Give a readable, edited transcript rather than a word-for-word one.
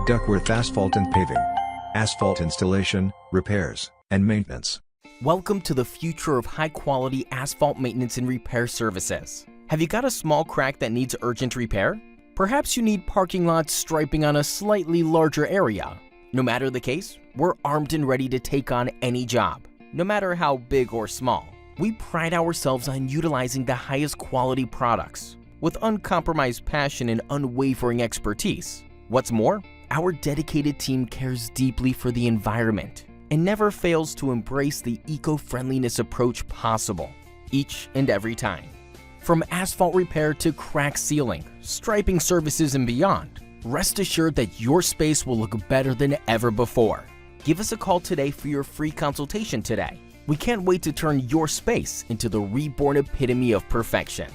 Duckworth Asphalt and Paving. Asphalt installation, repairs, and maintenance. Welcome to the future of high-quality asphalt maintenance and repair services. Have you got a small crack that needs urgent repair? Perhaps you need parking lot striping on a slightly larger area. No matter the case, we're armed and ready to take on any job, no matter how big or small. We pride ourselves on utilizing the highest quality products, with uncompromised passion and unwavering expertise. What's more, our dedicated team cares deeply for the environment and never fails to embrace the eco-friendliness approach possible, each and every time. From asphalt repair to crack sealing, striping services, and beyond, rest assured that your space will look better than ever before. Give us a call today for your free consultation today. We can't wait to turn your space into the reborn epitome of perfection.